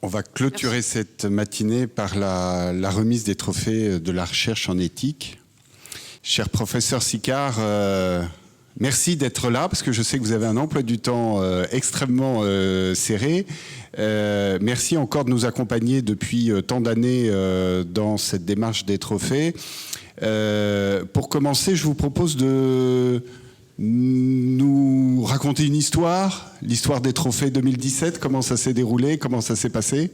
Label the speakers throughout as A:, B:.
A: On va clôturer cette matinée par la remise des trophées de la recherche en éthique. Cher professeur Sicard, merci d'être là, parce que je sais que vous avez un emploi du temps extrêmement serré. Merci encore de nous accompagner depuis tant d'années dans cette démarche des trophées. Pour commencer, je vous propose de nous raconter une histoire, l'histoire des trophées 2017, comment ça s'est déroulé, comment ça s'est passé.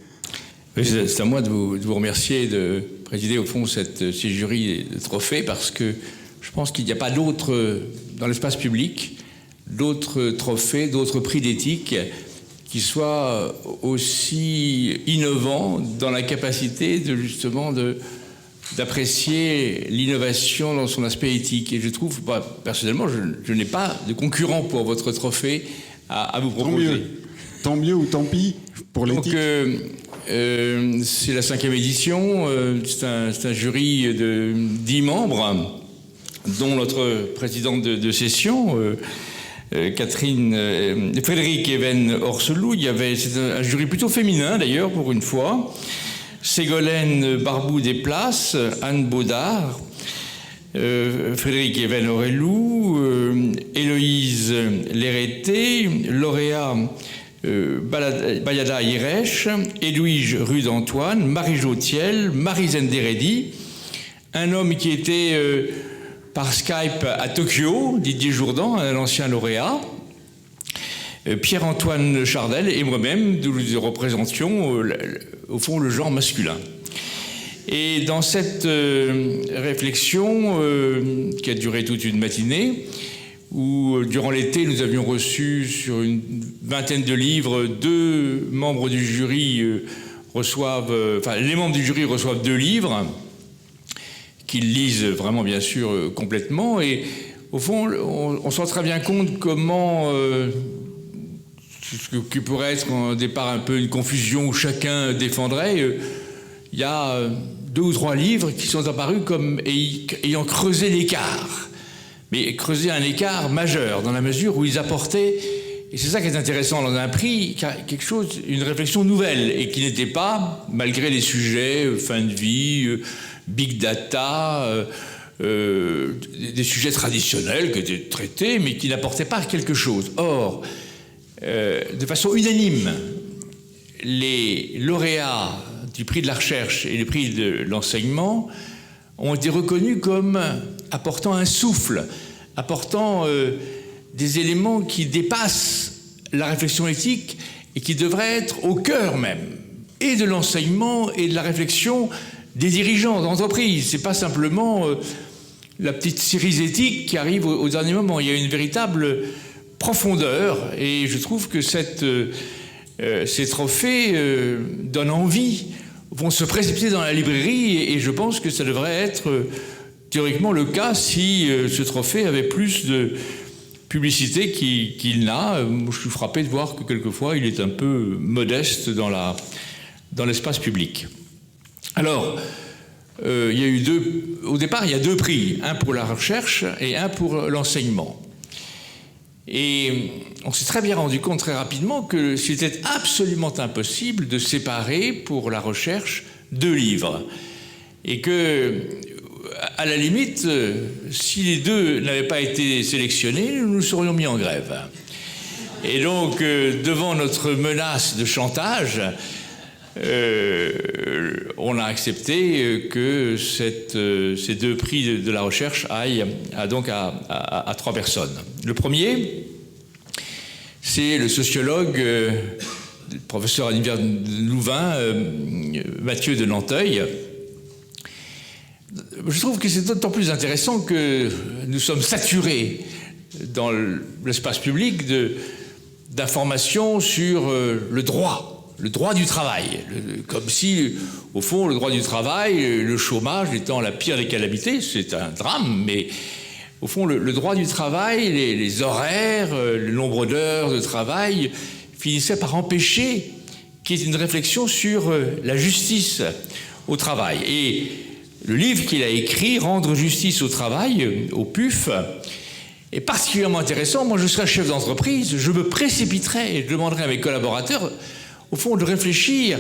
B: Oui, c'est à moi de vous remercier de présider au fond ces jurys de trophées, parce que je pense qu'il n'y a pas d'autres, dans l'espace public, d'autres trophées, d'autres prix d'éthique qui soient aussi innovants dans la capacité justement d'apprécier l'innovation dans son aspect éthique. Et je trouve, personnellement, je n'ai pas de concurrent pour votre trophée à vous proposer.
A: Tant mieux ou tant pis pour l'éthique.
B: Donc, c'est la 5e édition. C'est un jury de 10 membres, dont notre présidente de session, Frédéric Even-Orselou. C'est un jury plutôt féminin, d'ailleurs, pour une fois. Ségolène Barbou-Desplaces, Anne Baudard, Frédéric Even-Orselou, Héloïse Lérété, lauréat Bayada Irèche, Edwige Rude-Antoine, Marie-Jo Thiel, Marie Zenderedi, un homme qui était par Skype à Tokyo, Didier Jourdan, un ancien lauréat, Pierre-Antoine Chardel et moi-même, nous représentions au fond le genre masculin. Et dans cette réflexion qui a duré toute une matinée, où durant l'été nous avions reçu sur une vingtaine de livres, les membres du jury reçoivent 2 livres qu'ils lisent vraiment bien sûr complètement, et au fond on se rend très bien compte comment ce qui pourrait être au départ un peu une confusion où chacun défendrait, il y a 2 ou 3 livres qui sont apparus comme ayant creusé l'écart, mais creusé un écart majeur dans la mesure où ils apportaient, et c'est ça qui est intéressant dans un prix, quelque chose, une réflexion nouvelle, et qui n'était pas, malgré les sujets, fin de vie, big data, des sujets traditionnels qui étaient traités, mais qui n'apportaient pas quelque chose. Or, de façon unanime, les lauréats du prix de la recherche et le prix de l'enseignement ont été reconnus comme apportant un souffle, apportant des éléments qui dépassent la réflexion éthique et qui devraient être au cœur même et de l'enseignement et de la réflexion des dirigeants d'entreprise. C'est pas simplement la petite cerise éthique qui arrive au dernier moment. Il y a une véritable profondeur, et je trouve que ces trophées donnent envie, vont se précipiter dans la librairie, et je pense que ça devrait être théoriquement le cas si ce trophée avait plus de publicité qu'il n'a. Je suis frappé de voir que quelquefois il est un peu modeste dans l'espace public. Alors, il y a eu au départ, il y a 2 prix, un pour la recherche et un pour l'enseignement. Et on s'est très bien rendu compte très rapidement que c'était absolument impossible de séparer pour la recherche 2 livres. Et que, à la limite, si les 2 n'avaient pas été sélectionnés, nous nous serions mis en grève. Et donc, devant notre menace de chantage, on a accepté que ces 2 prix de la recherche aillent donc à 3 personnes. Le premier, c'est le sociologue, professeur à l'université de Louvain, Mathieu de Nanteuil. Je trouve que c'est d'autant plus intéressant que nous sommes saturés dans l'espace public d'informations sur le droit du travail, comme si, au fond, le droit du travail, le chômage étant la pire des calamités, c'est un drame, mais au fond, le droit du travail, les horaires, le nombre d'heures de travail finissaient par empêcher qu'il y ait une réflexion sur la justice au travail. Et le livre qu'il a écrit, Rendre justice au travail, au PUF, est particulièrement intéressant. Moi, je serais chef d'entreprise, je me précipiterais et je demanderais à mes collaborateurs, au fond, de réfléchir.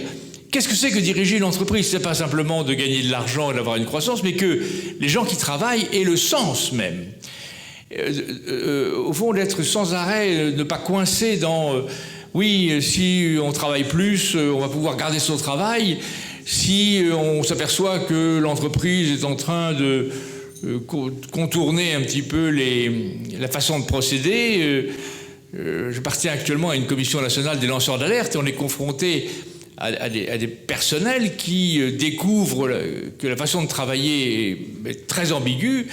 B: Qu'est-ce que c'est que diriger une entreprise? C'est pas simplement de gagner de l'argent et d'avoir une croissance, mais que les gens qui travaillent aient le sens même. Au fond, d'être sans arrêt, ne pas coincer dans oui, si on travaille plus, on va pouvoir garder son travail. Si on s'aperçoit que l'entreprise est en train de contourner un petit peu la façon de procéder, j'appartiens actuellement à une commission nationale des lanceurs d'alerte et on est confronté à des personnels qui découvrent que la façon de travailler est très ambiguë.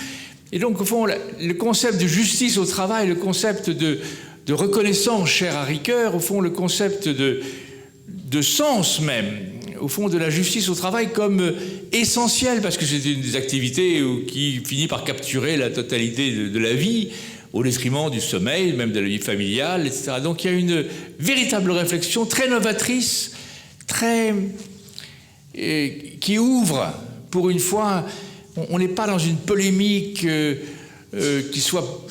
B: Et donc, au fond, le concept de justice au travail, le concept de reconnaissance cher à Ricoeur, au fond, le concept de sens même, au fond, de la justice au travail comme essentiel, parce que c'est une des activités qui finit par capturer la totalité de la vie, au détriment du sommeil, même de la vie familiale, etc. Donc, il y a une véritable réflexion très novatrice, qui ouvre, pour une fois, on n'est pas dans une polémique qui soit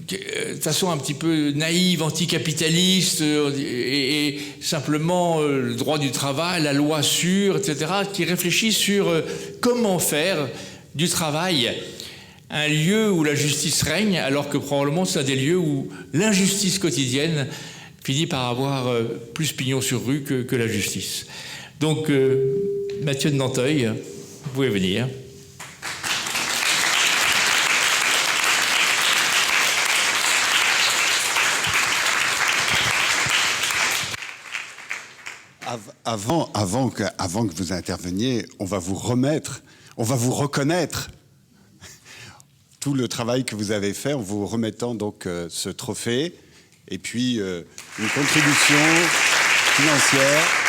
B: de façon un petit peu naïve, anticapitaliste, et simplement le droit du travail, la loi sûre, etc., qui réfléchit sur comment faire du travail un lieu où la justice règne, alors que probablement c'est un des lieux où l'injustice quotidienne finit par avoir plus pignon sur rue que la justice. Donc, Mathieu de Nanteuil, vous pouvez venir.
A: Avant que vous interveniez, on va vous reconnaître tout le travail que vous avez fait en vous remettant donc ce trophée et puis une contribution financière.